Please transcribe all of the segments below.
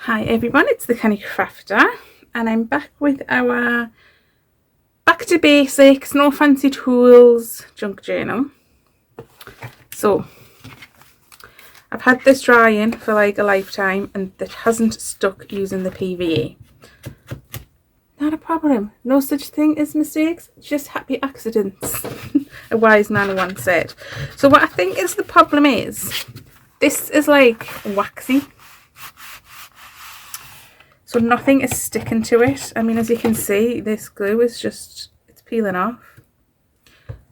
Hi everyone, it's the Canny Crafter and I'm back with our back to basics, no fancy tools junk journal. So I've had this drying for like a lifetime and it hasn't stuck using the PVA. Not a problem, no such thing as mistakes, just happy accidents. A wise man once said. So what I think is the problem is, this is like waxy. So nothing is sticking to it. I mean, as you can see, this glue is just, it's peeling off.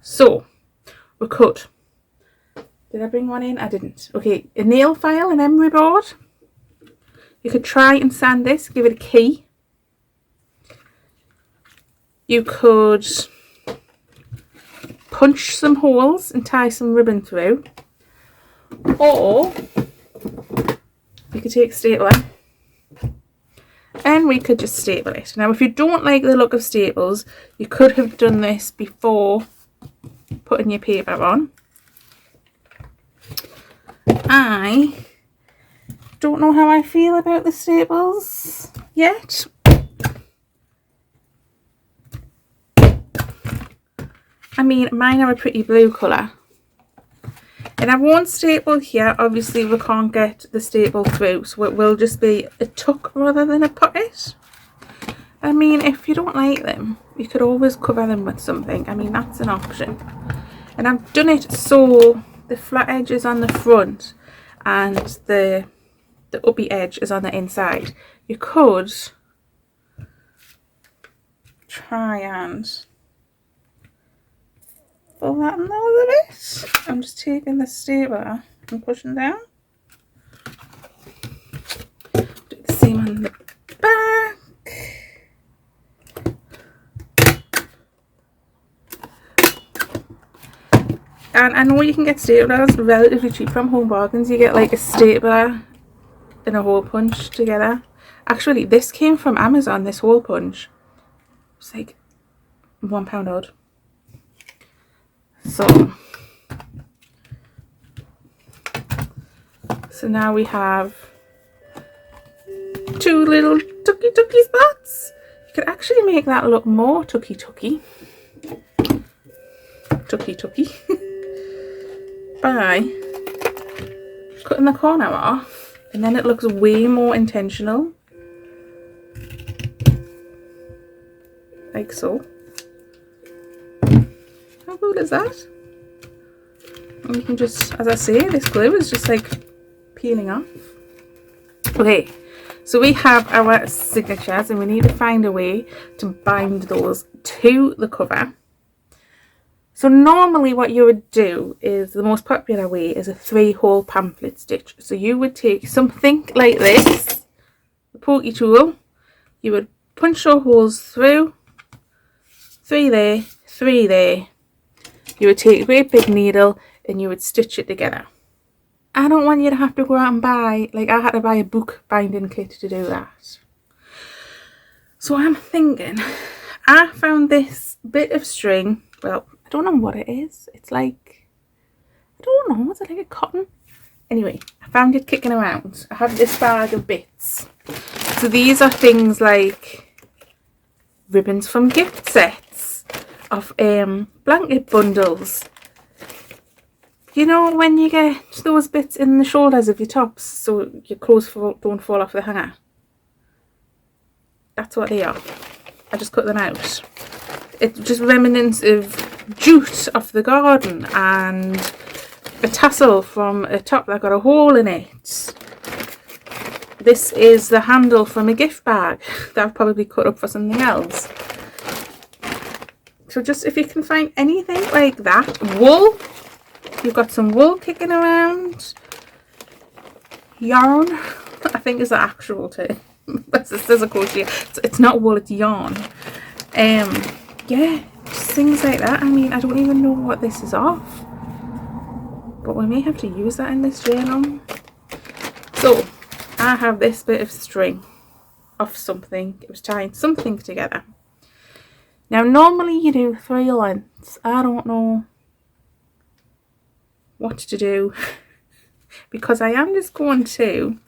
So we could. Did I bring one in? I didn't. Okay, a nail file, an emery board. You could try and sand this, give it a key. You could punch some holes and tie some ribbon through. Or you could take a stapler and we could just staple it. Now if you don't like the look of staples, you could have done this before putting your paper on. I don't know how I feel about the staples yet. I mean, mine are a pretty blue colour. And I won't staple here, obviously we can't get the staple through, so it will just be a tuck rather than a pocket. I mean, if you don't like them, you could always cover them with something. I mean, that's an option. And I've done it so the flat edge is on the front and the uppy edge is on the inside. You could try and fill that in there a little bit. I'm just taking the stapler and pushing down. Do the same on the back. And I know you can get staplers relatively cheap from Home Bargains. You get like a stapler and a hole punch together. Actually, this came from Amazon, this hole punch. It's like £1 odd. So now we have two little tucky spots. You could actually make that look more tucky by cutting the corner off, and then it looks way more intentional, like so. How cool is that? And you can just, as I say, this glue is just like peeling off. Okay, so we have our signatures and we need to find a way to bind those to the cover. So normally what you would do is, the most popular way is a 3-hole pamphlet stitch. So you would take something like this, the pokey tool, you would punch your holes through, 3 there, 3 there. You would take a great big needle and you would stitch it together. I don't want you to have to go out and buy, like I had to buy a book binding kit to do that. So I'm thinking, I found this bit of string, well, I don't know what it is. It's like, I don't know, is it like a cotton? Anyway, I found it kicking around. I have this bag of bits. So these are things like ribbons from gift sets, of blanket bundles. You know when you get those bits in the shoulders of your tops so your clothes don't fall off the hanger? That's what they are. I just cut them out. It's just remnants of jute off the garden and a tassel from a top that got a hole in it. This is the handle from a gift bag that I've probably cut up for something else. So just if you can find anything like that. Wool, you've got some wool kicking around. Yarn, I think is the actual term. There's a quote here. It's not wool, it's yarn. Yeah, just things like that. I mean, I don't even know what this is of, but we may have to use that in this journal. So I have this bit of string off something. It was tying something together. Now normally you do 3 lengths. I don't know what to do because I am just going to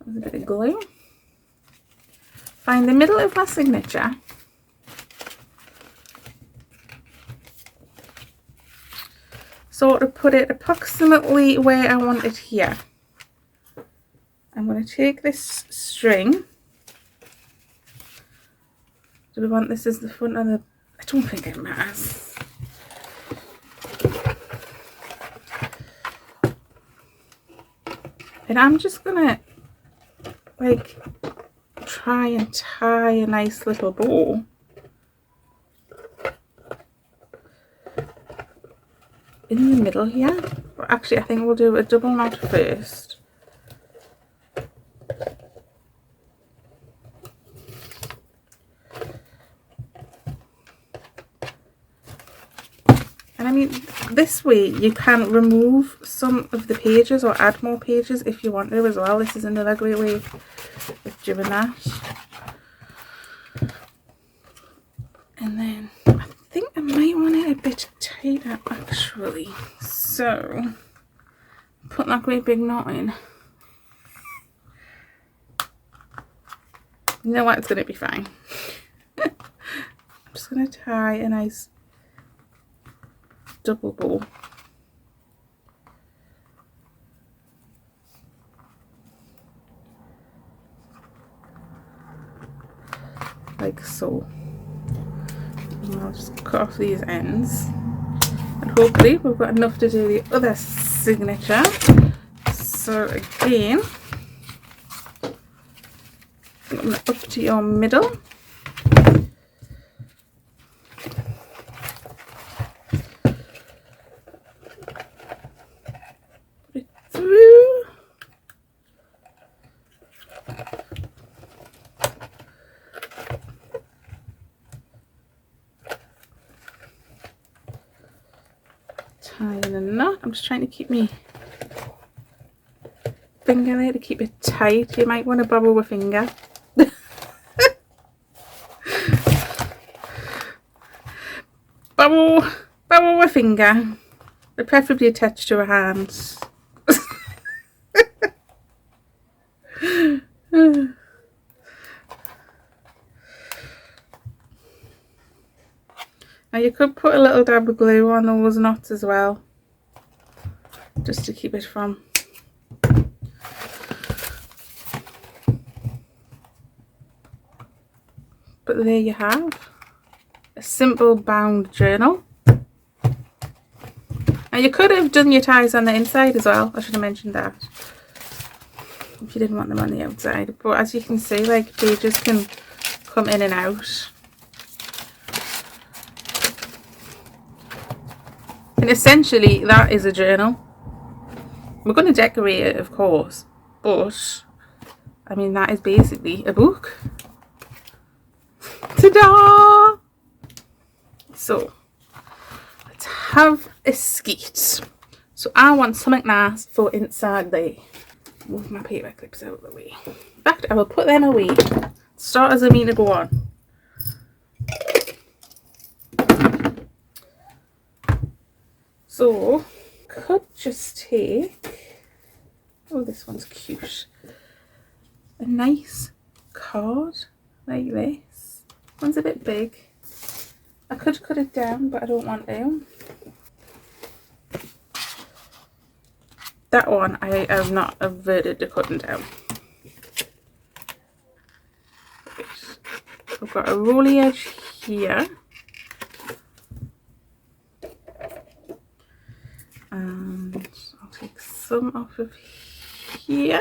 There's a bit of glue. Find the middle of my signature. Sort of put it approximately where I want it here. I'm going to take this string. Do we want this as the front of the... I don't think it matters. And I'm just going to like try and tie a nice little bow. In the middle here. But actually I think we'll do a double knot first. And I mean, this way you can remove some of the pages or add more pages if you want to as well. This is another great way of doing that. And then I think I might want it a bit tighter actually. So put that great big knot in. You know what? It's going to be fine. I'm just going to tie a nice double bow. Like so. And I'll just cut off these ends. And hopefully we've got enough to do the other signature. So again, up to your middle. Tying a knot. I'm just trying to keep my finger there to keep it tight. You might want to borrow a finger. borrow a finger, but preferably attached to a hand. Now you could put a little dab of glue on those knots as well, just to keep it from but there you have a simple bound journal. Now you could have done your ties on the inside as well. I should have mentioned that if you didn't want them on the outside, but as you can see, like, pages can come in and out. And essentially that is a journal. We're going to decorate it, of course, but I mean, that is basically a book. Ta-da! So let's have a skeet. So I want something nice for inside there. Move my paper clips out of the way. In fact, I will put them away. Start as I mean to go on. So could just take, oh, this one's cute, a nice card like this. One's a bit big. I could cut it down, but I don't want to. That one I am not averted to cutting down. I've got a rolly edge here. And I'll take some off of here.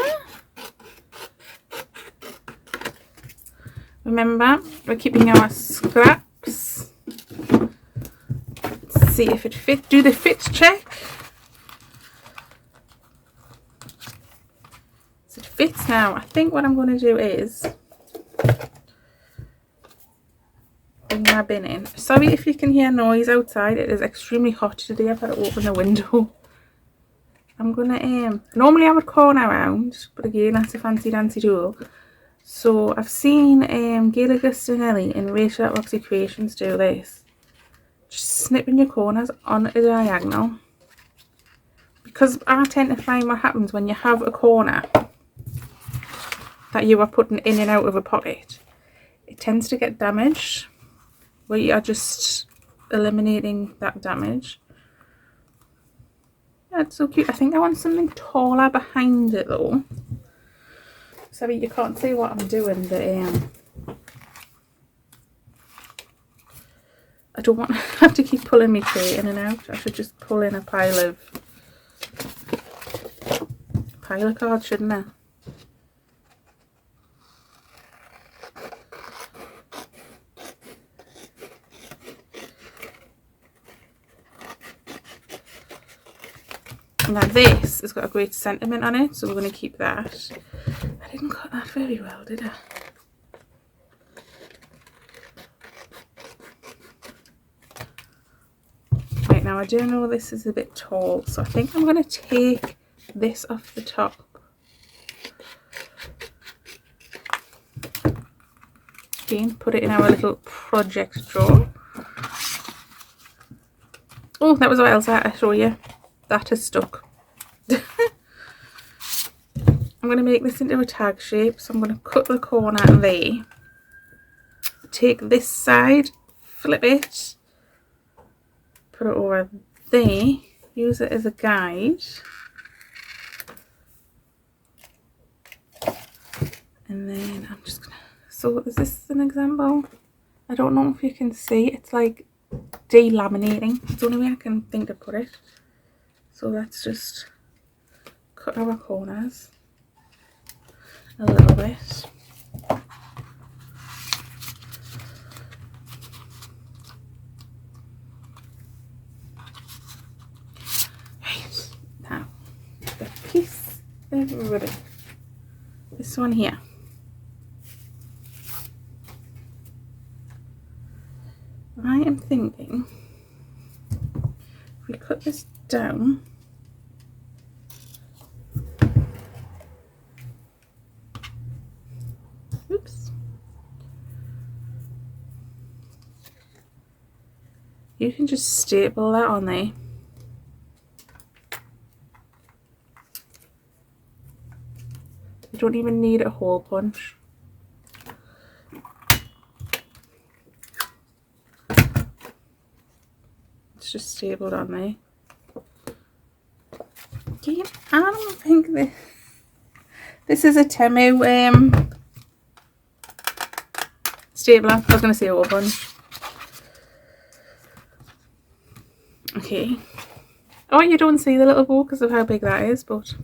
Remember, we're keeping our scraps. Let's see if it fits. Do the fit check. So it fits now. I think what I'm going to do is bring my bin in. Sorry if you can hear noise outside. It is extremely hot today. I've had to open the window. I'm going to normally I would corner around, but again, that's a fancy dancy tool. So I've seen Gail Augustinelli and Rachel at Roxy Creations do this. Just snipping your corners on a diagonal. Because I tend to find what happens when you have a corner that you are putting in and out of a pocket, it tends to get damaged. We are just eliminating that damage. That's so cute. I think I want something taller behind it though. Sorry, you can't see what I'm doing, but I don't want to have to keep pulling my tray in and out. I should just pull in a pile of cards, shouldn't I? Now this has got a great sentiment on it, so we're going to keep that. I didn't cut that very well, did I? Right, now I do know this is a bit tall, so I think I'm going to take this off the top. Again, put it in our little project drawer. Oh, that was what else I had to show you. That has stuck. I'm going to make this into a tag shape, so I'm going to cut the corner there. Take this side, flip it, put it over there, use it as a guide. And then I'm just going to... So is this an example? I don't know if you can see. It's like delaminating. It's the only way I can think to put it. So let's just cut our corners a little bit. Right, now the piece of ribbon, this one here. I am thinking if we cut this down, oops, you can just staple that on there. You don't even need a hole punch. It's just stapled on there. Okay, I don't think this is a Temu stapler. I was going to say hole punch. Okay. Oh, you don't see the little bow because of how big that is, but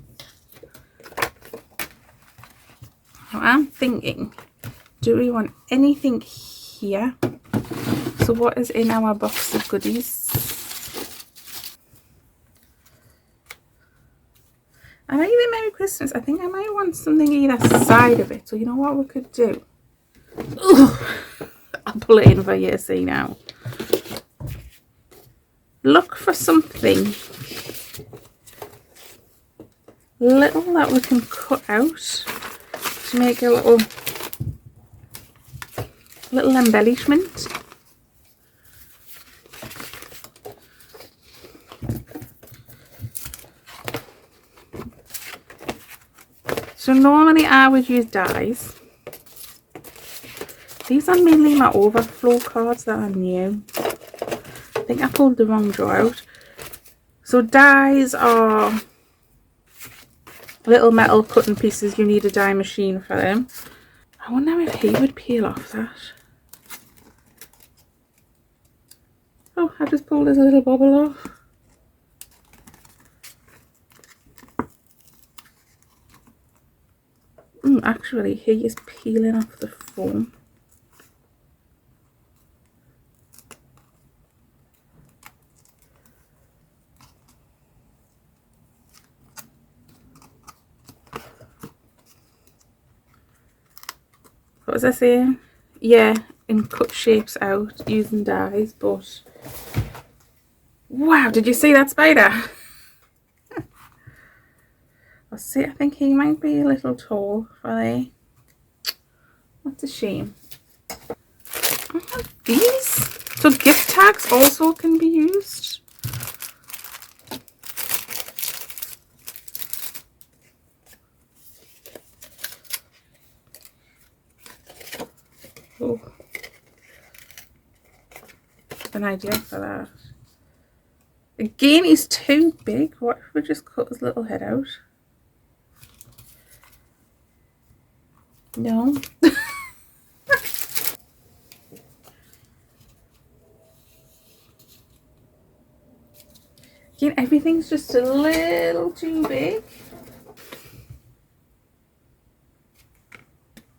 now I'm thinking, do we want anything here? So what is in our box of goodies? And either Merry Christmas, I think I might want something either side of it. So you know what we could do? Ugh. I'll pull it in for you to see now. Look for something little that we can cut out to make a little embellishment. So normally I would use dies. These are mainly my overflow cards that are new. I think I pulled the wrong drawer out. So dies are little metal cutting pieces. You need a die machine for them. I wonder if he would peel off that. Oh, I just pulled his little bobble off. Actually, he is peeling off the foam. What was I saying? Yeah, and cut shapes out using dies, but wow, did you see that spider? I think he might be a little tall for there. That's a shame. Oh, these? So gift tags also can be used. Oh, an idea for that. Again, he's too big. What if we just cut his little head out? No. Again, everything's just a little too big.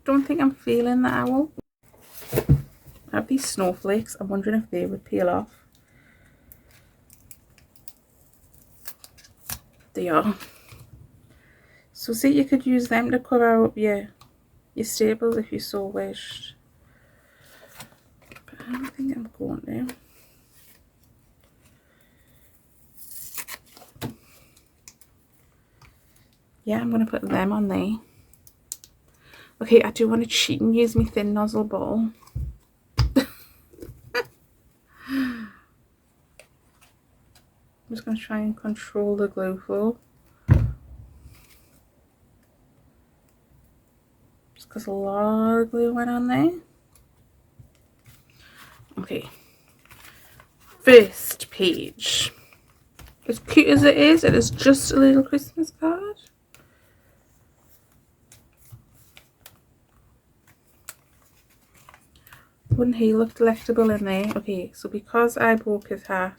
Don't think I'm feeling the owl. I have these snowflakes. I'm wondering if they would peel off. They are. So see, you could use them to cover up your staples if you so wished. But I don't think I'm going to. Yeah, I'm going to put them on there. Okay, I do want to cheat and use my thin nozzle ball. I'm just going to try and control the glue flow. Just because a lot of glue went on there. Okay. First page. As cute as it is just a little Christmas card. Wouldn't he look delectable in there? Okay, so because I broke his hat,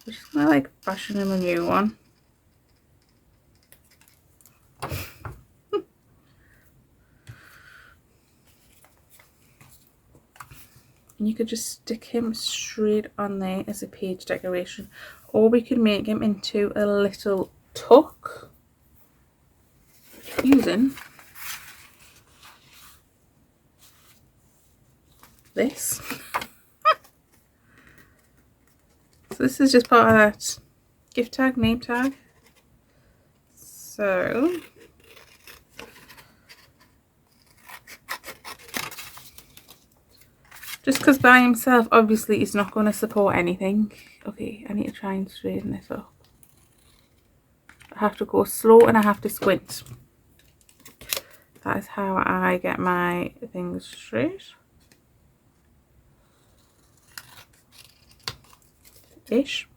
I'm just gonna like fashion him a new one. And you could just stick him straight on there as a page decoration, or we could make him into a little tuck using this. So this is just part of that gift tag, name tag. So just because by himself obviously he's not going to support anything. Okay, I need to try and straighten this up. I have to go slow and I have to squint. That is how I get my things straight. Ish.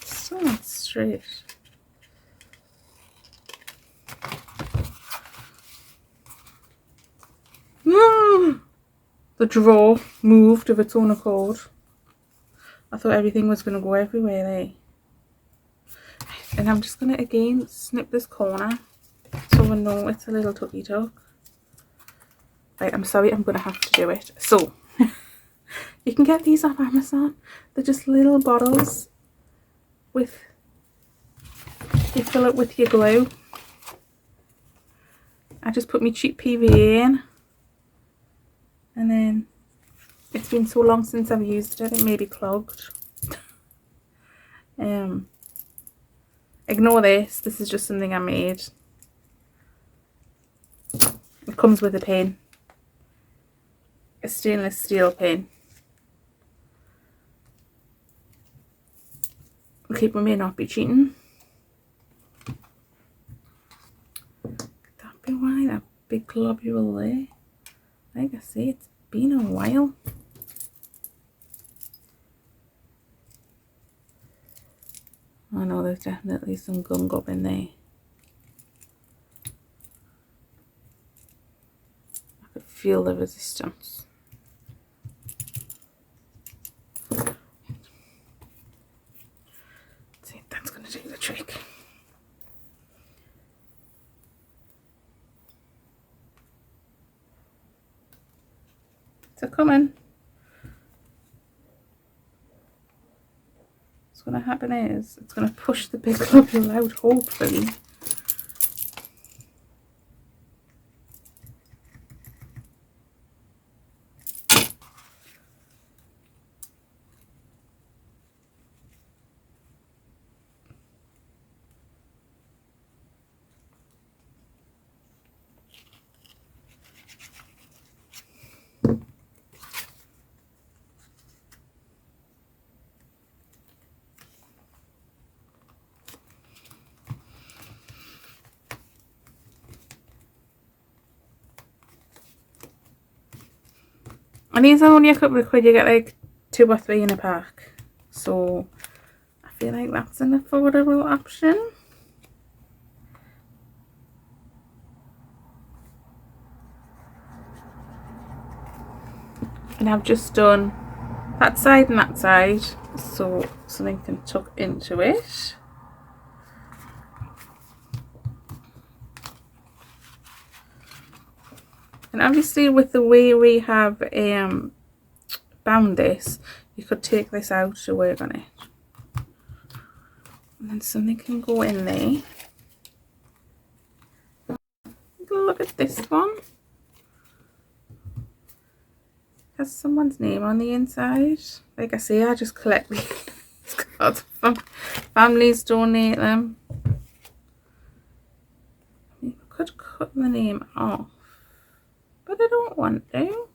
So not straight. The drawer moved of its own accord. I thought everything was going to go everywhere there. And I'm just going to again snip this corner so we know it's a little tucky tuck. Right, I'm sorry, I'm going to have to do it. So, you can get these off Amazon. They're just little bottles with, you fill it with your glue. I just put my cheap PVA in. And then, it's been so long since I've used it, it may be clogged. Ignore this, this is just something I made. It comes with a pin. A stainless steel pin. Okay, we may not be cheating. Could that be why that big globule there? Like I say, it's been a while. I know there's definitely some gunk up in there. I could feel the resistance. See, that's going to do the trick. So come on. What's going to happen is it's going to push the big globule out, hopefully. And these are only a couple of quid. You get like 2 or 3 in a pack. So I feel like that's an affordable option. And I've just done that side and that side, so something can tuck into it. And obviously with the way we have bound this, you could take this out to work on it. And then something can go in there. Look at this one. Has someone's name on the inside. Like I say, I just collect these cards from families, donate them. You could cut the name off, but I don't want to.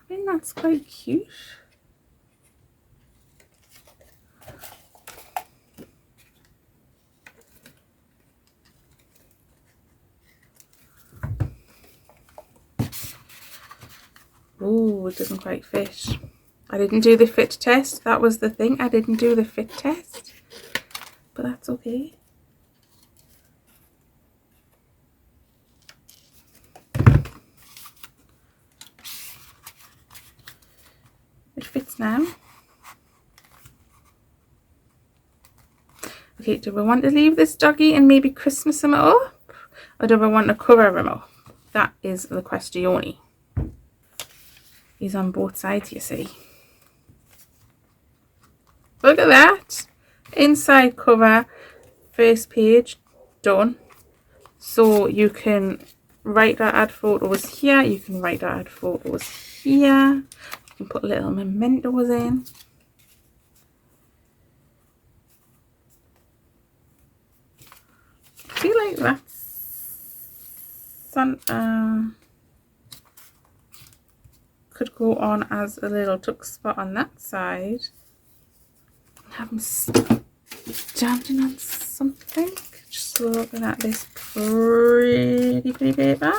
I think that's quite cute. Oh, it doesn't quite fit. I didn't do the fit test. That was the thing. I didn't do the fit test. But that's okay. It fits now. Okay, do we want to leave this doggy and maybe Christmas him up? Or do we want to cover him up? That is the question. He's on both sides, you see. Look at that. Inside cover, first page, done. So you can write or add photos here. You can write or add photos here. You can put little mementos in. I feel like that's Santa could go on as a little tuck spot on that side. Have them standing on something. Just looking at this pretty paper,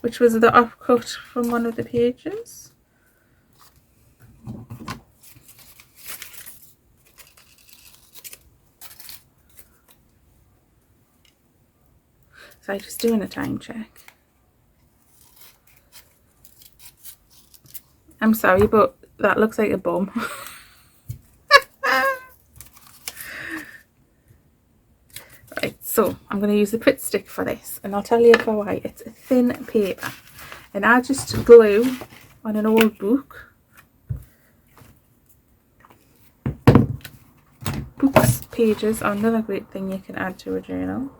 which was the offcut from one of the pages. So I'm just doing a time check. I'm sorry, but that looks like a bum. Right, so I'm going to use the Pritt stick for this, and I'll tell you for why. It's a thin paper, and I just glue on an old book. Books, pages are another great thing you can add to a journal.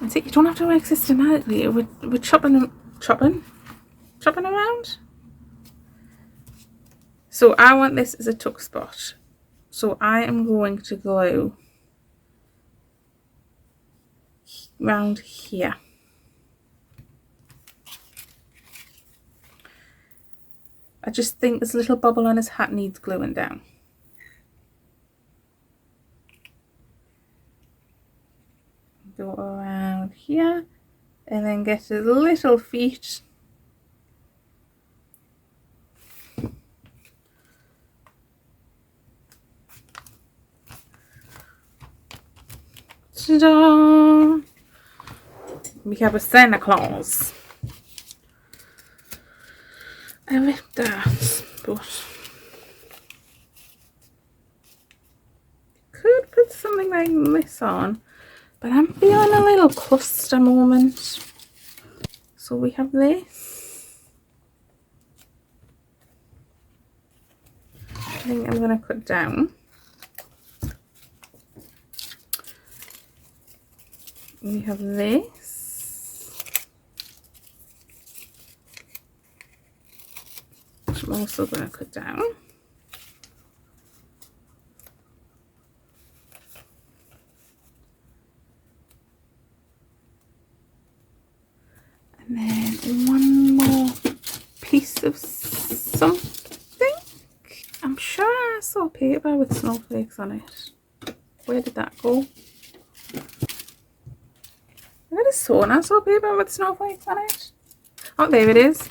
And see, you don't have to work systematically. We're chopping around. So I want this as a tuck spot. So I am going to glue round here. I just think this little bubble on his hat needs gluing down. Go around here and then get his little feet. Ta-da! We have a Santa Claus. I like that, but could put something like this on, but I'm feeling a little cluster moment. So we have this. I think I'm going to cut down. We have this, which I'm also going to cut down. And then one more piece of something. I'm sure I saw paper with snowflakes on it. Where did that go? I could have sworn I saw paper with snowflakes on it. Oh, there it is.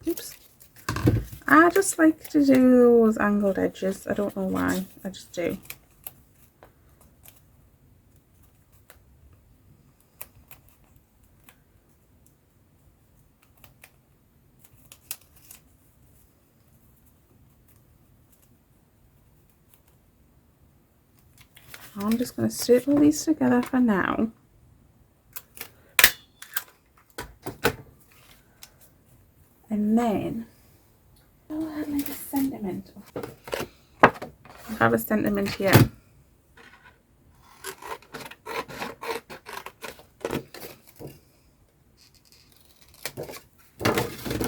Oops. I just like to do those angled edges. I don't know why. I just do. I'm just going to staple these together for now. And then I'll have like a sentiment. I have a sentiment here.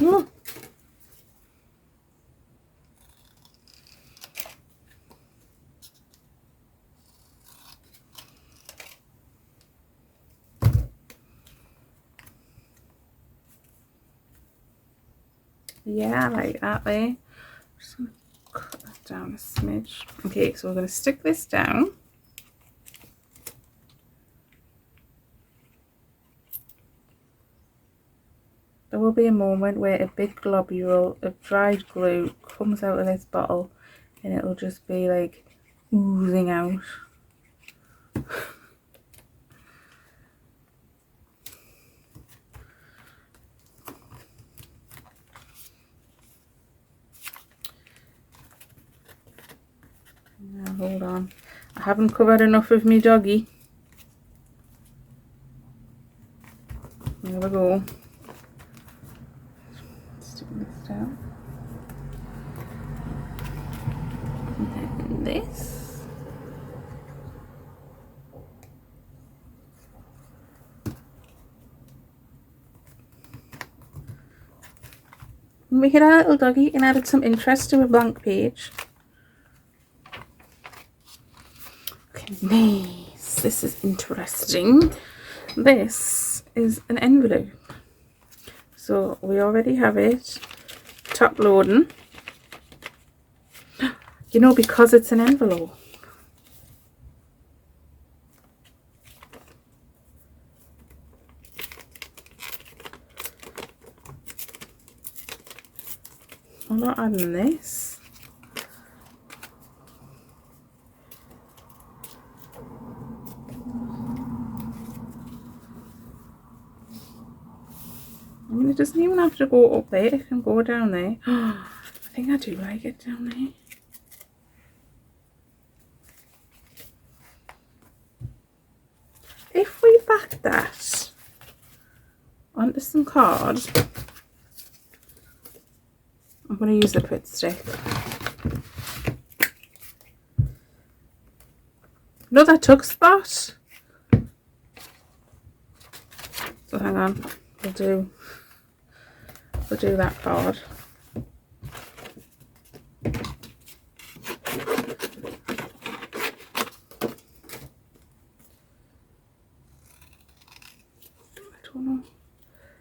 Ooh. Yeah, I like that there. Just going to cut that down a smidge. Okay, so we're going to stick this down. There will be a moment where a big globule of dried glue comes out of this bottle and it'll just be like oozing out. Now, hold on, I haven't covered enough of me doggy. There we go. Stick this down. And then this. We had our little doggy and added some interest to a blank page. Okay, nice. This is interesting. This is an envelope. So we already have it top loading. You know, because it's an envelope. I'm not adding this. I mean, it doesn't even have to go up there. It can go down there. I think I do like it down there. If we back that onto some card, I'm going to use a Pritt stick. Another tuck spot. So hang on, we'll do that card. I don't know.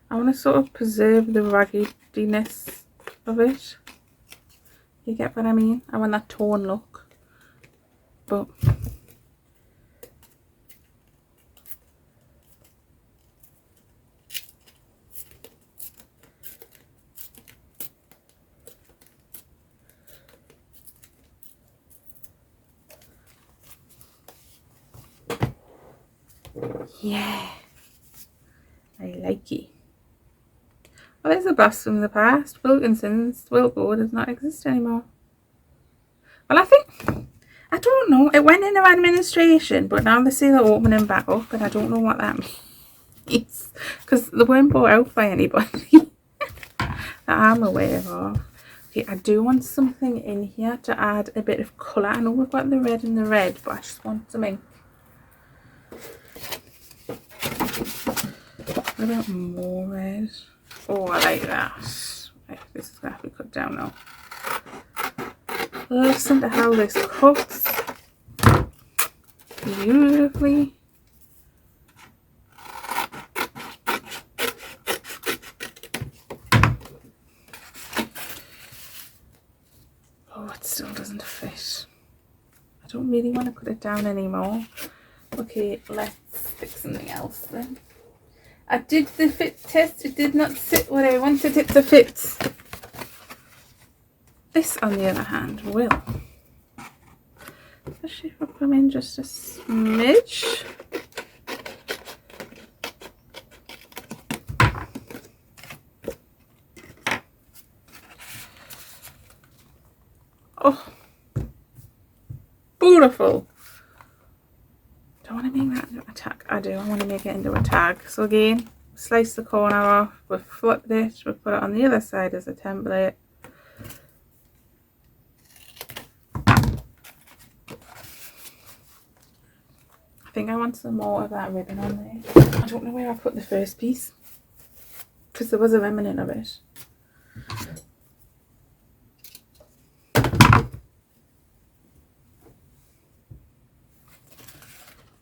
I want to sort of preserve the raggediness of it. You get what I mean? I want that torn look. But yeah, I like it. Oh, there's a bus from the past. Wilkinson's Wilko does not exist anymore. Well, I don't know. It went into administration, but now they say they're opening back up, and I don't know what that means. Because they weren't bought out by anybody that I'm aware of. Okay, I do want something in here to add a bit of colour. I know we've got the red and the red, but I just want some ink. What about more red? Oh, I like that. Right, this is going to have to be cut down now. Listen to how this cuts. beautifully. Oh, it still doesn't fit. I don't really want to put it down anymore. Okay, let's pick something else then. I did the fit test. It did not sit what I wanted it to fit. This, on the other hand, will. Especially if I put them in just a smidge. Oh, beautiful. Do I want to make that into a tag? I do. I want to make it into a tag. So again, slice the corner off. We've flipped it. We've put it on the other side as a template. I think I want some more of that ribbon on there. I don't know where I put the first piece, because there was a remnant of it.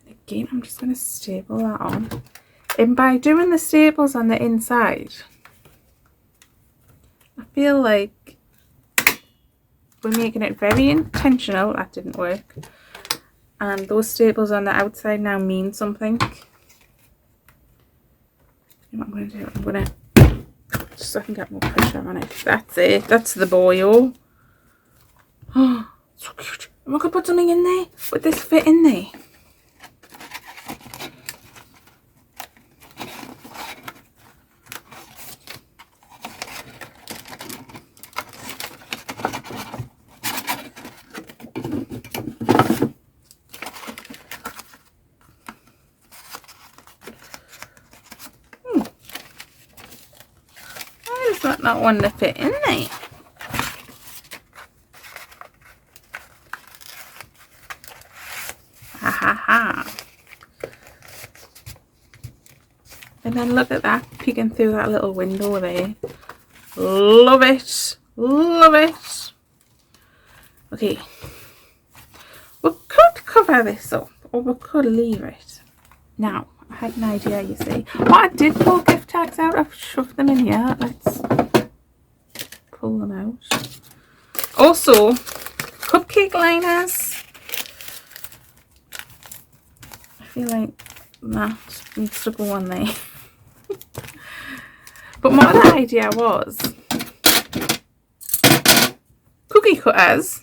Again, I'm just going to staple that on. And by doing the staples on the inside, I feel like we're making it very intentional. That didn't work. And those staples on the outside now mean something. What I'm going to do, I'm going to, just so I can get more pressure on it. That's it. That's the boil. Oh, so cute. Am I going to put something in there? Would this fit in there? Why does that not want to fit in there? Ha ha ha. And then look at that, peeking through that little window there. Love it. Love it. Okay. We could cover this up, or we could leave it. Now, I had an idea, you see. Oh, I did pull gift tags out. I've shoved them in here. Let's pull them out. Also, cupcake liners. I feel like that needs to go on there. But my other idea was cookie cutters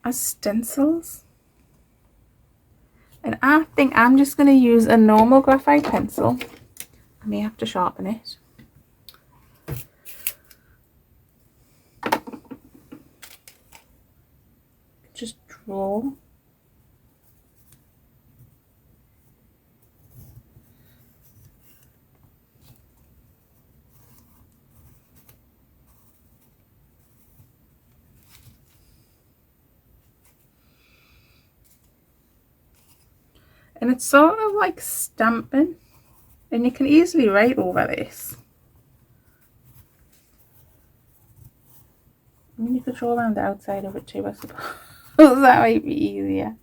as stencils. And I think I'm just going to use a normal graphite pencil. I may have to sharpen it. Just draw. And it's sort of like stamping, and you can easily write over this. I mean, you could draw around the outside of it too, I suppose. That might be easier.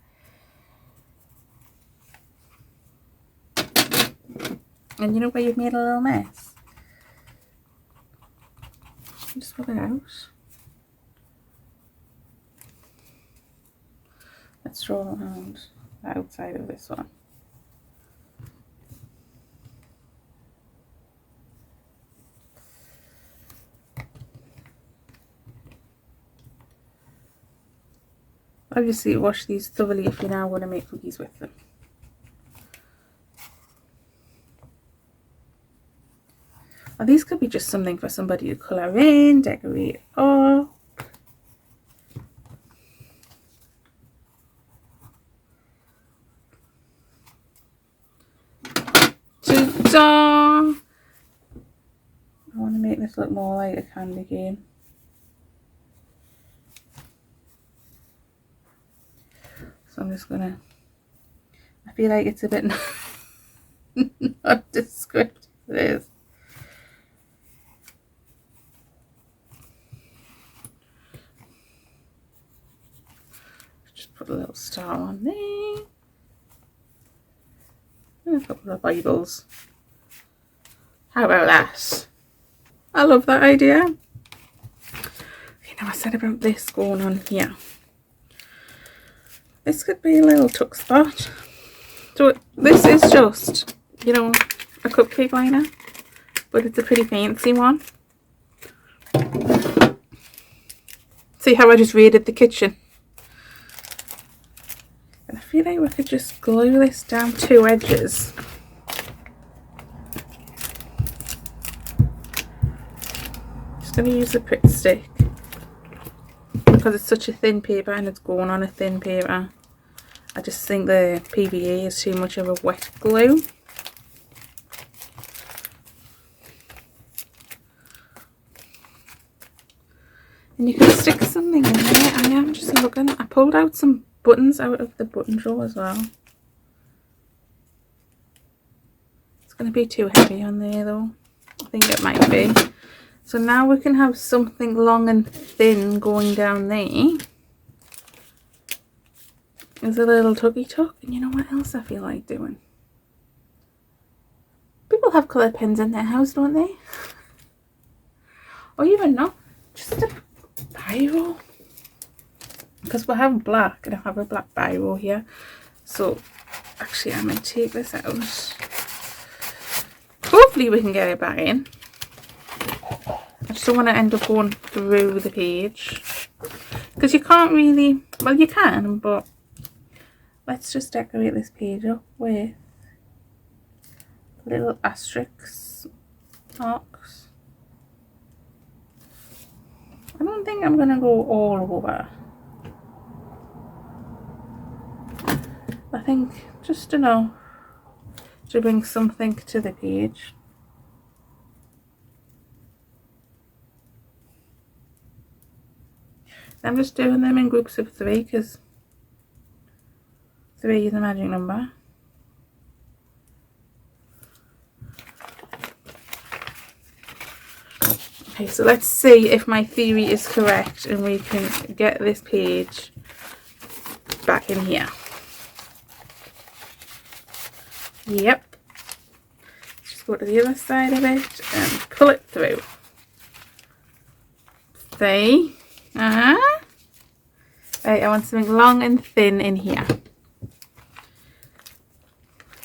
And you know where you've made a little mess? Just rub it out. Let's draw around the outside of this one. Obviously, wash these thoroughly if you now want to make cookies with them. Or these could be just something for somebody to colour in, decorate up. Ta-da! I want to make this look more like a candy cane. So I'm just gonna, I feel like it's a bit not descriptive. It is. Just put a little star a couple of Bibles. How about that? I love that idea. Okay, now I said about this going on here. This could be a little tuck spot. So this is just, you know, a cupcake liner, but it's a pretty fancy one. See how I just raided the kitchen? And I feel like we could just glue this down two edges. Just going to use the Pritt Stick because it's such a thin paper and it's going on a thin paper. I just think the PVA is too much of a wet glue. And you can stick something in there. I am just looking. I pulled out some buttons out of the button drawer as well. It's going to be too heavy on there though. I think it might be. So now we can have something long and thin going down there. There's a little tuggy tuck. And you know what else I feel like doing? People have coloured pens in their house, don't they? Or even not. Just a biro. Because we have black and I have a black biro here. So actually I'm going to take this out. Hopefully we can get it back in. I just don't want to end up going through the page. Because you can't really, well you can, but let's just decorate this page up with little asterisks, marks. I don't think I'm going to go all over. I think just enough to bring something to the page. I'm just doing them in groups of 3 because 3 is a magic number. Okay, so let's see if my theory is correct and we can get this page back in here. Yep. Just go to the other side of it and pull it through. See? Right, I want something long and thin in here.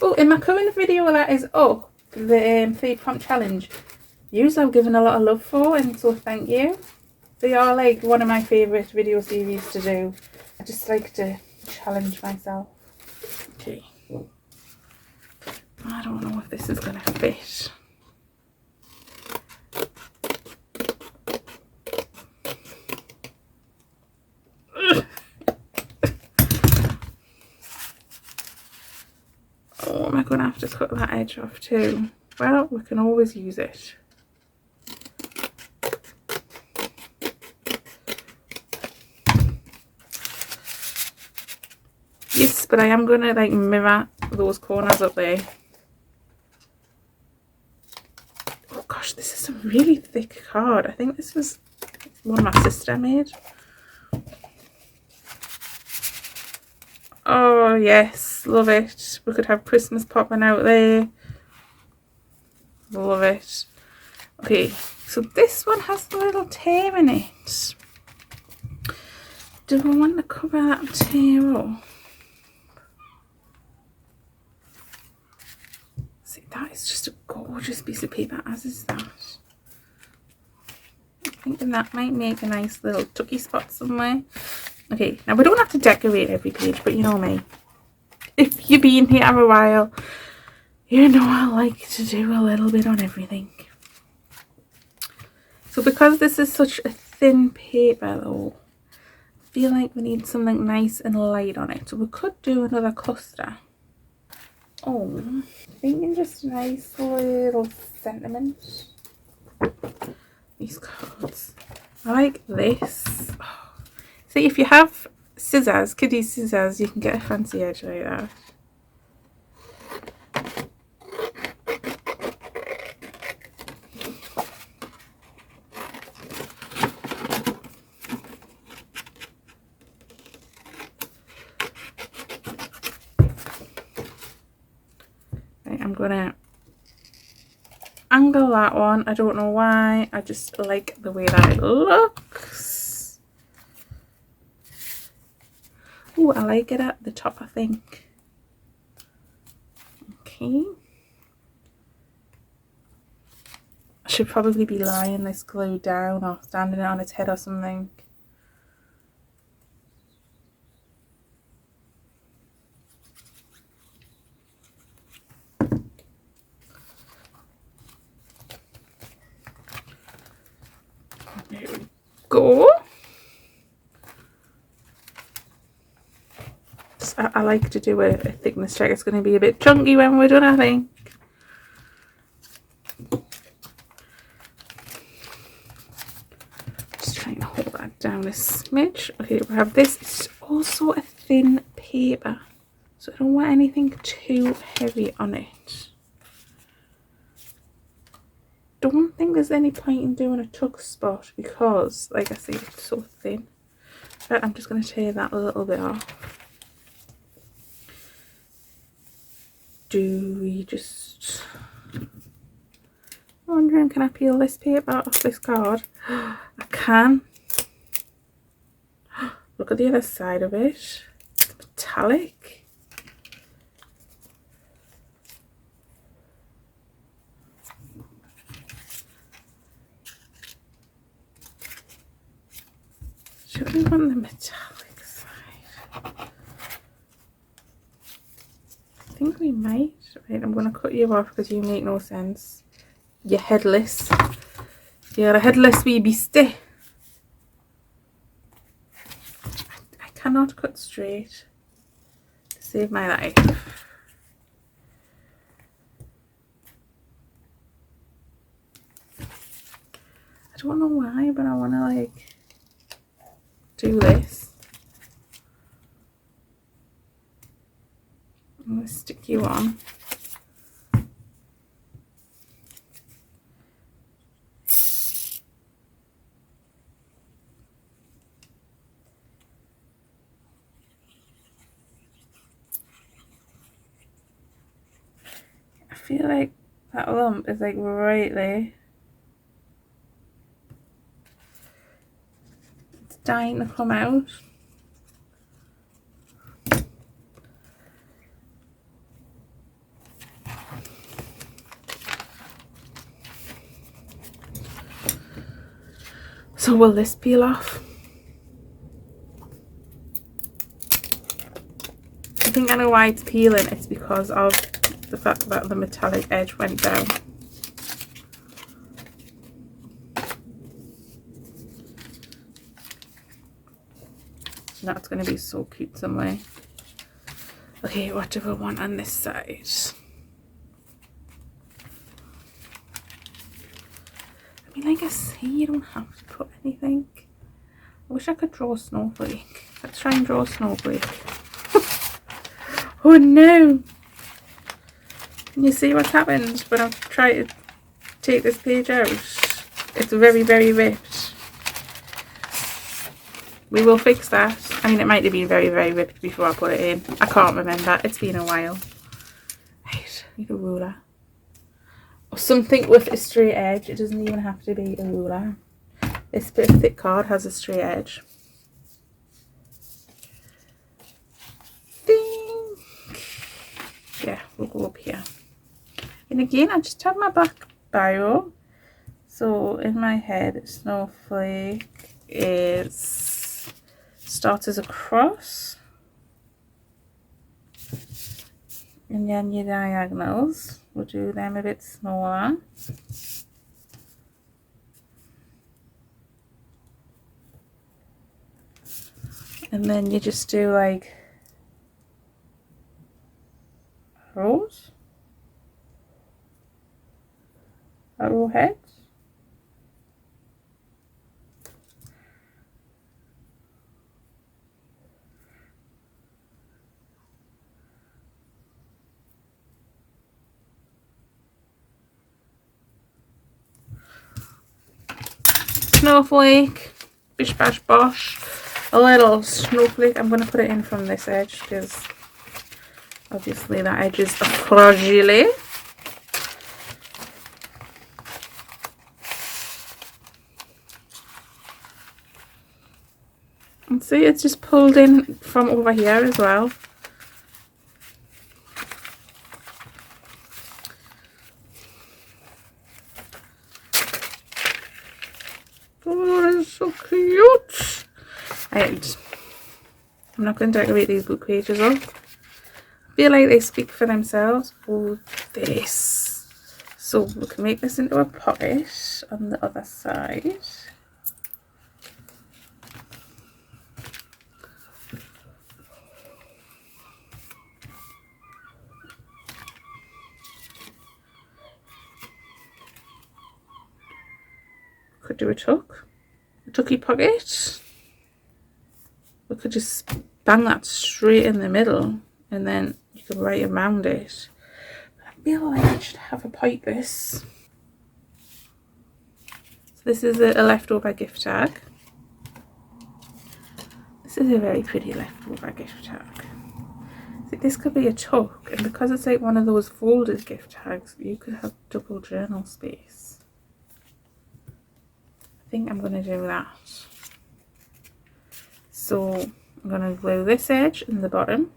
Oh, in my current video that is up, the 3 prompt challenge, yous I've given a lot of love for, and so thank you. They are like one of my favourite video series to do. I just like to challenge myself. Okay. I don't know if this is going to fit. Oh, am I going to have to cut that edge off too? Well, we can always use it. Yes, but I am going to like mirror those corners up there. Oh gosh, this is some really thick card. I think this was one my sister made. Oh yes, love it. We could have Christmas popping out there. Love it. Okay, so this one has a little tear in it. Do I want to cover that tear up? See, that is just a gorgeous piece of paper, as is that. I'm thinking that might make a nice little tucky spot somewhere. Okay, now we don't have to decorate every page, but you know me. If you've been here a while, you know I like to do a little bit on everything. So because this is such a thin paper though, I feel like we need something nice and light on it. So we could do another cluster. Oh, I'm thinking just a nice little sentiment. These cards. I like this. Oh. See, if you have scissors, kiddie scissors, you can get a fancy edge like that. I'm gonna angle that one. I don't know why, I just like the way that it looks. Oh, I like it at the top, I think. Okay. I should probably be lying this glue down or standing it on its head or something. There we go. I like to do a thickness check. It's going to be a bit chunky when we're done, I think. Just trying to hold that down a smidge. Okay, we have this. It's also a thin paper, so I don't want anything too heavy on it. Don't think there's any point in doing a tuck spot because, like I say, it's so thin. But I'm just going to tear that a little bit off. Do we just... I'm wondering, can I peel this paper off this card? I can. Look at the other side of it. It's metallic. Should we want the metallic side? I think we might. Right, I'm going to cut you off because you make no sense. You're headless. You're a headless wee beastie. I cannot cut straight to save my life. I don't know why, but I want to like do this. I'm going to stick you on. I feel like that lump is like right there. It's dying to come out. So will this peel off? I think I know why it's peeling. It's because of the fact that the metallic edge went down. That's going to be so cute somewhere. Okay, what do I want on this side? I mean, like I say, you don't have to put anything. I wish I could draw a snowflake. Let's try and draw a snowflake. Oh no! Can you see what's happened when I've tried to take this page out? It's very, very ripped. We will fix that. I mean, it might have been very, very ripped before I put it in. I can't remember. It's been a while. Right, I need a ruler. Or something with a straight edge. It doesn't even have to be a ruler. This bit of thick card has a straight edge. Ding! Yeah, we'll go up here. And again, I just have my black biro. So in my head, snowflake is starts as a cross. And then your diagonals, we'll do them a bit smaller. And then you just do like rows, arrowheads. Snowflake, bish bash bosh, a little snowflake. I'm going to put it in from this edge because obviously that edge is fragile. See, it's just pulled in from over here as well. Oh, that is so cute. And I'm not going to decorate these book pages up. I feel like they speak for themselves. Oh, this. So we can make this into a pocket on the other side. Could do a tucky pocket. We could just bang that straight in the middle and then you can write around it. But I feel like I should have a pointless. So this is a leftover gift tag. This is a very pretty leftover gift tag. So this could be a tuck, and because it's like one of those folded gift tags, you could have double journal space. I think I'm going to do that. So I'm going to glue this edge in the bottom.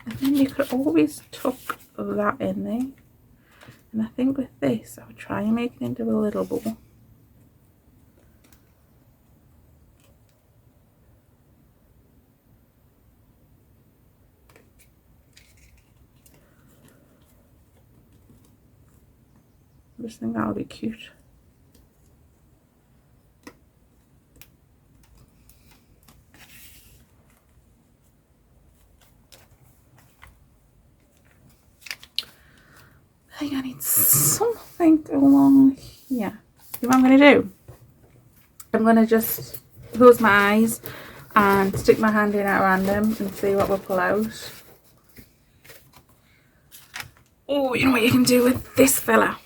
And then you could always tuck that in there. And I think with this, I would try and make it into a little bow. I just think that'll be cute. I think I need something along here. See what I'm going to do? I'm going to just close my eyes and stick my hand in at random and see what will pull out. Oh, you know what you can do with this fella?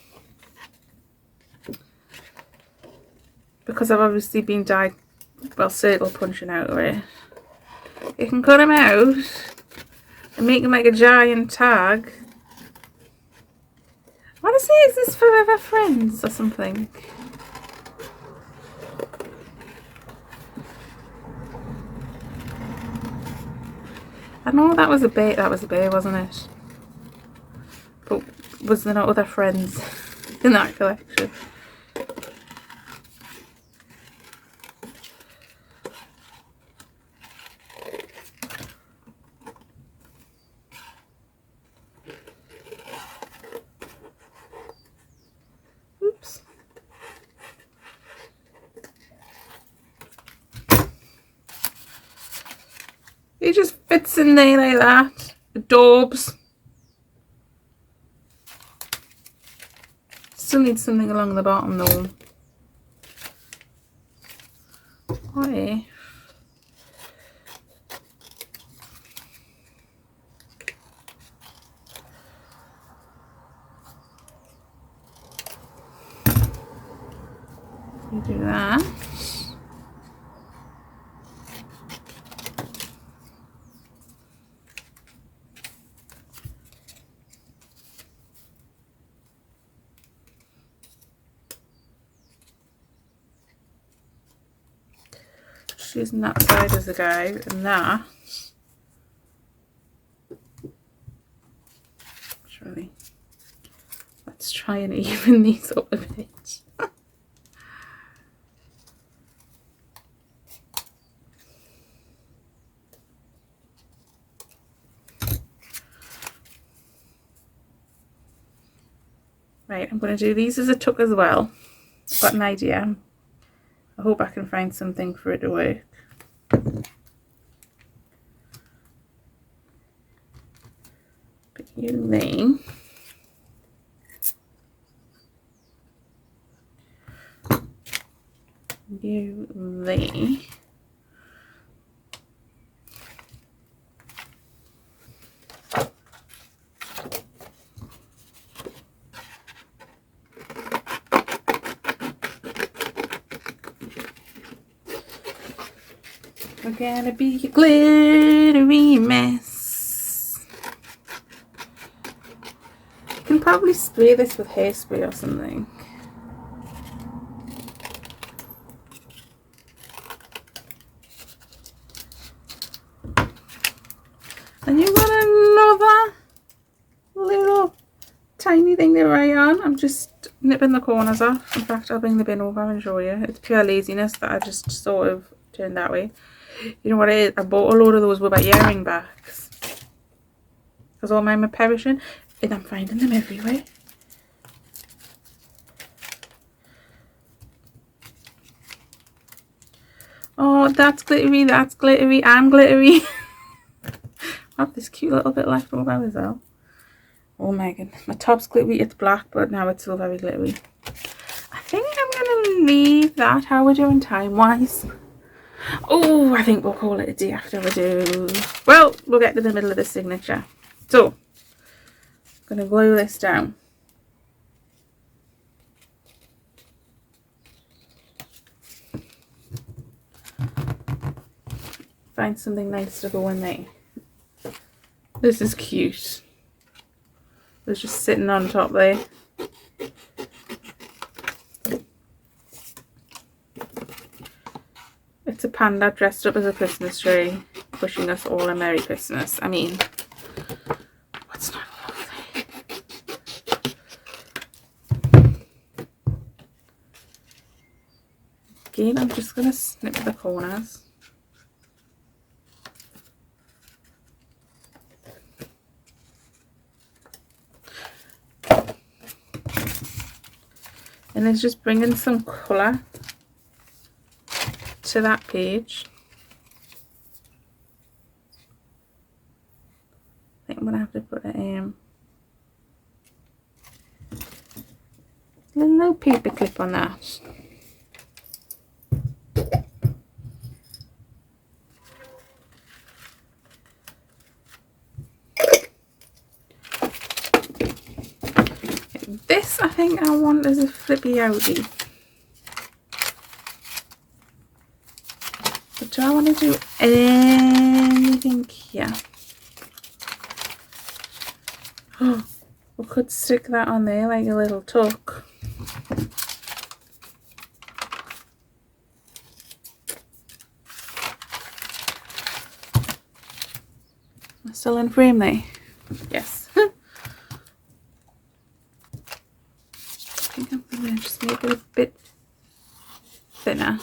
Because I've obviously been circle punching out of it. You can cut him out and make him like a giant tag. I want to say, is this Forever Friends or something? I know that was a bear, wasn't it? But was there not other friends in that collection? Oops. He just fits in there like that. Adorbs. Still need something along the bottom though. Why? You do that. Just using that side as a guide, and that. Surely. Let's try and even these up a bit. Right, I'm going to do these as a tuck as well. I've got an idea. I hope I can find something for it to work. Put you there. You there. gonna be a glittery mess. You can probably spray this with hairspray or something. And you got another little tiny thing to write on. I'm just nipping the corners off. In fact, I'll bring the bin over and show you. It's pure laziness that I just sort of turned that way. You know what it is? I bought a load of those rubber earring backs because all mine were perishing, and I'm finding them everywhere. Oh, that's glittery, that's glittery, I'm glittery. I have this cute little bit left over as well. Oh my goodness, my top's glittery, it's black, but now it's still very glittery. I think I'm going to leave that. How we're doing time-wise? Oh, I think we'll call it a day after we do. Well, we'll get to the middle of the signature. So, I'm going to glue this down. Find something nice to go in there. This is cute. It's just sitting on top there. It's a panda dressed up as a Christmas tree, wishing us all a Merry Christmas. I mean, what's not lovely? Again, I'm just going to snip the corners. And it's just bringing some colour to that page. I think I'm going to have to put a little paper clip on that. This I think I want as a flippy outie. But do I want to do anything here? Oh, we could stick that on there like a little tuck. Am I still in frame there? Yes. I think I'm going to just make it a bit thinner.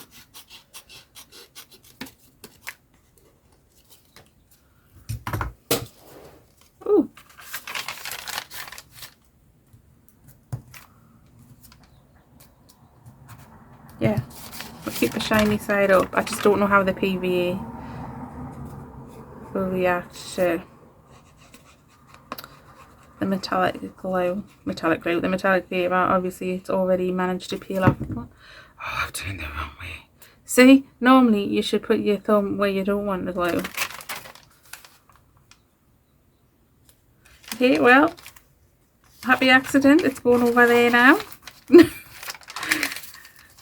Ooh. Yeah, we'll keep the shiny side up. I just don't know how the PVA will react to the metallic glue. The metallic paper, obviously it's already managed to peel off. Oh, I've turned it the wrong way. See, normally you should put your thumb where you don't want the glue. Okay, well, happy accident, it's going over there now.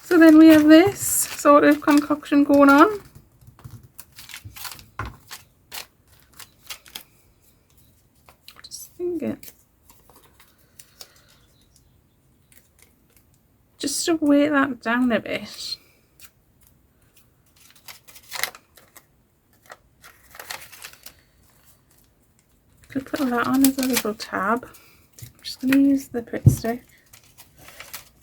So then we have this sort of concoction going on. Just thinking. Just to weight that down a bit. Could put that on as a little tab. I'm just going to use the Pritt stick.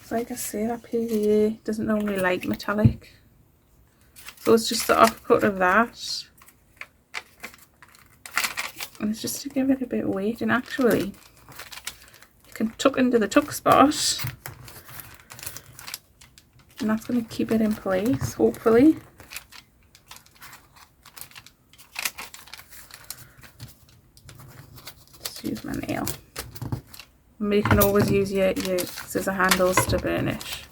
So like I say, that PVA doesn't normally like metallic. So it's just the offcut of that. And it's just to give it a bit of weight. And actually, you can tuck into the tuck spot. And that's going to keep it in place, hopefully. Just use my nail. And you can always use your scissor handles to burnish.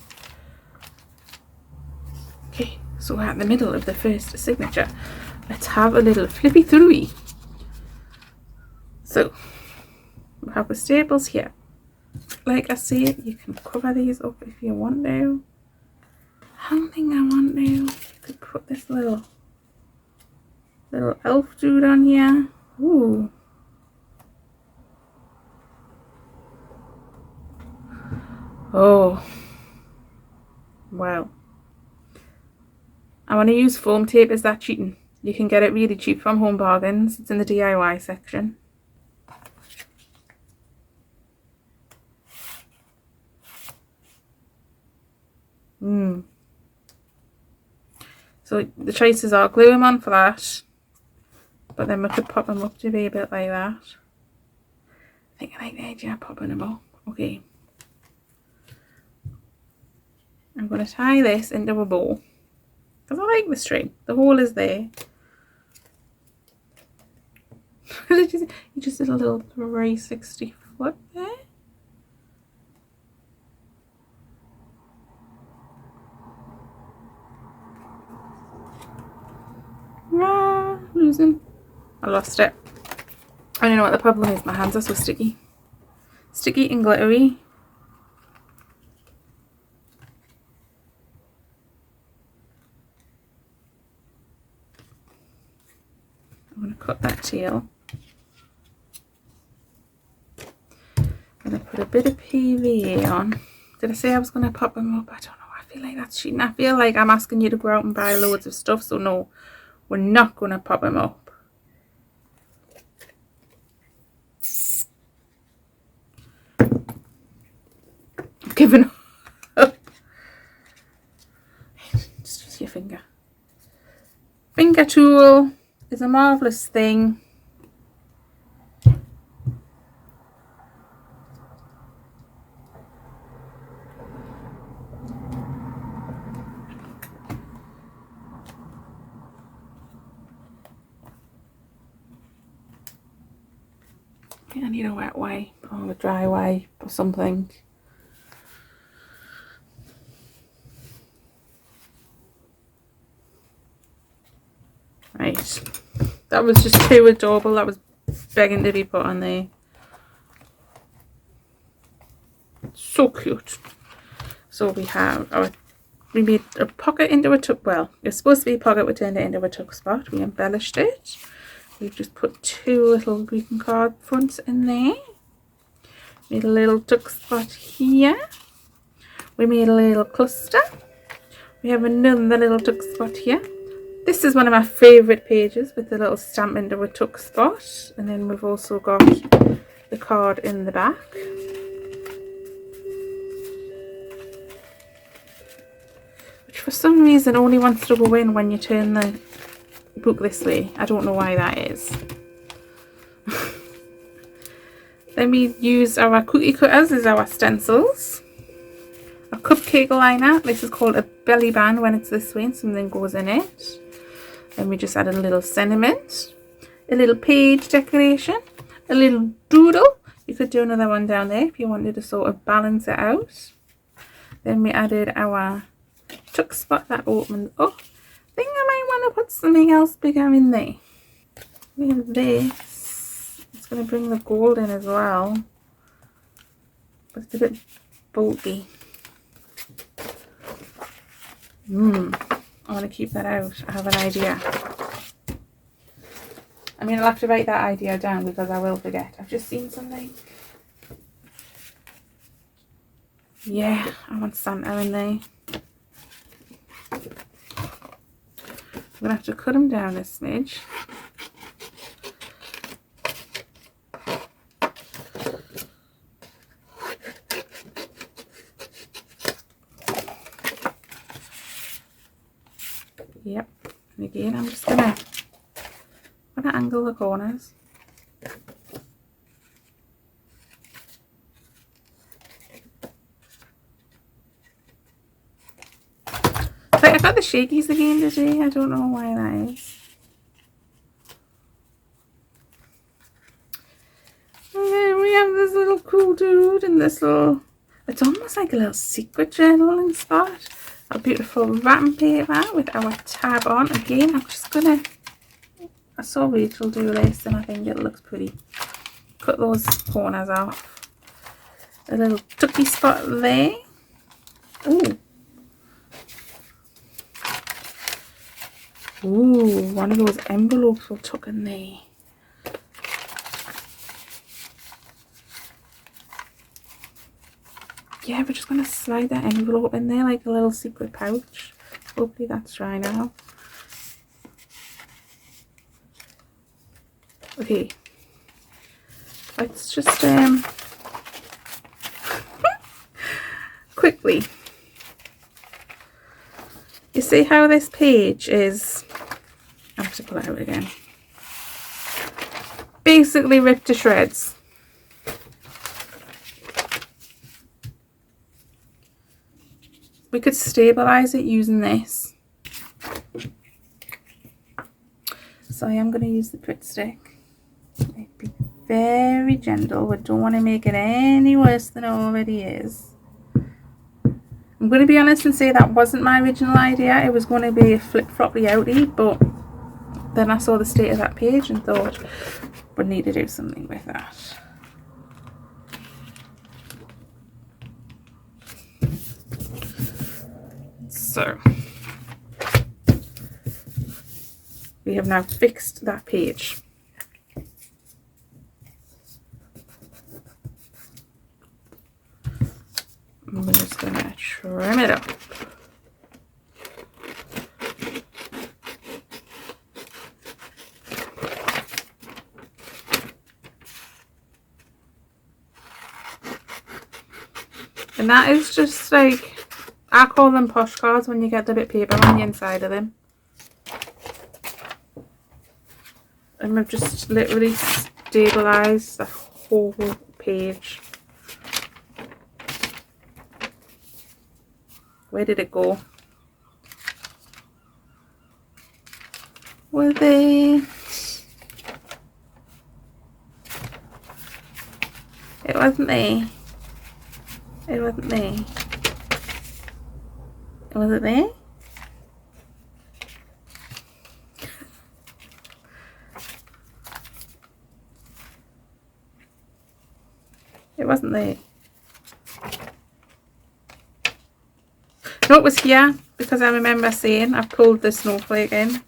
Okay, so we're at the middle of the first signature. Let's have a little flippy throughy. So, we have the staples here. Like I say, you can cover these up if you want to. I don't think I want to. You could put this little Little elf dude on here. Ooh. Oh. Wow. I want to use foam tape. Is that cheating? You can get it really cheap from Home Bargains. It's in the DIY section. So the choices are glue them on flat, but then we could pop them up to be a bit like that. I think I like the idea of popping them up. Okay. I'm going to tie this into a bow because I like the string. The hole is there. You just did a little 360 foot there. Losing. I lost it. I don't know what the problem is. My hands are so sticky. Sticky and glittery. I'm going to cut that tail. I'm going to put a bit of PVA on. Did I say I was going to pop them up? I don't know. I feel like that's cheating. I feel like I'm asking you to go out and buy loads of stuff. So no, we're not going to pop them up. I'm giving up. Just use your finger. Finger tool is a marvellous thing. I need a wet wipe or a dry wipe or something. Right, that was just too adorable. That was begging to be put on there. So cute. So we made a pocket into a tuck. Well, it's supposed to be a pocket. We turned it into a tuck spot. We embellished it. We've just put two little greeting card fronts in there. Made a little tuck spot here. We made a little cluster. We have another little tuck spot here. This is one of my favourite pages with the little stamp into a tuck spot. And then we've also got the card in the back. Which for some reason only wants to go in when you turn the book this way. I don't know why that is. Then we use our cookie cutters as our stencils. A cupcake liner. This is called a belly band when it's this way and something goes in it. Then we just added a little sentiment, a little page decoration, a little doodle. You could do another one down there if you wanted to sort of balance it out. Then we added our tuck spot that opens up. I think I might want to put something else bigger in there. We have this. It's going to bring the gold in as well. But it's a bit bulky. I want to keep that out. I have an idea. I mean, I'll have to write that idea down because I will forget. I've just seen something. Yeah, I want Santa in there. I'm going to have to cut him down a smidge. Yep, and again I'm just gonna angle the corners. So I got the shakies again today. I don't know why that is. And then we have this little cool dude and this little, it's almost like a little secret journaling spot. A beautiful wrapping paper with our tab on. Again, I'm just gonna, I saw Rachel do this and I think it looks pretty. Cut those corners off. A little tucky spot there. Ooh. Ooh, one of those envelopes will tuck in there. Yeah, we're just going to slide that envelope in there like a little secret pouch. Hopefully that's dry now. Okay. Let's just quickly. You see how this page is, I have to pull it out again, basically ripped to shreds. We could stabilize it using this. So I am going to use the Pritt stick. Be very gentle. We don't want to make it any worse than it already is. I'm going to be honest and say that wasn't my original idea. It was going to be a flip-floppy outie, but then I saw the state of that page and thought we'd need to do something with that. So we have now fixed that page. And we're just going to trim it up. And that is just like, I call them posh cards when you get the bit of paper on the inside of them. And we've just literally stabilised the whole page. Where did it go? Were they? It wasn't there. It wasn't there. Was it there? It wasn't there. No, it was here because I remember saying I pulled the snowflake in.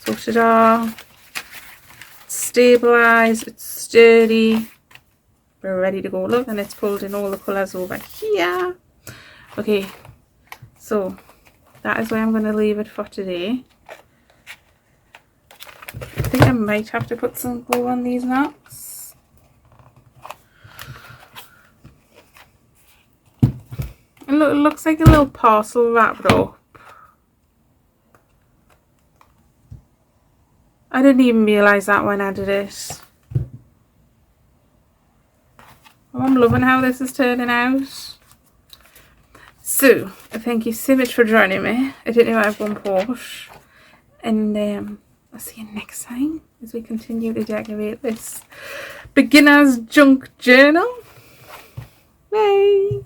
So ta-da! Stabilised, it's sturdy. We're ready to go. Look, and it's pulled in all the colours over here. Okay, so that is where I'm going to leave it for today. I think I might have to put some glue on these knots. And look, it looks like a little parcel wrapped up. I didn't even realise that when I did it. Oh, I'm loving how this is turning out. So, thank you so much for joining me. I didn't know I have one Porsche. And I'll see you next time as we continue to decorate this beginner's junk journal. Bye!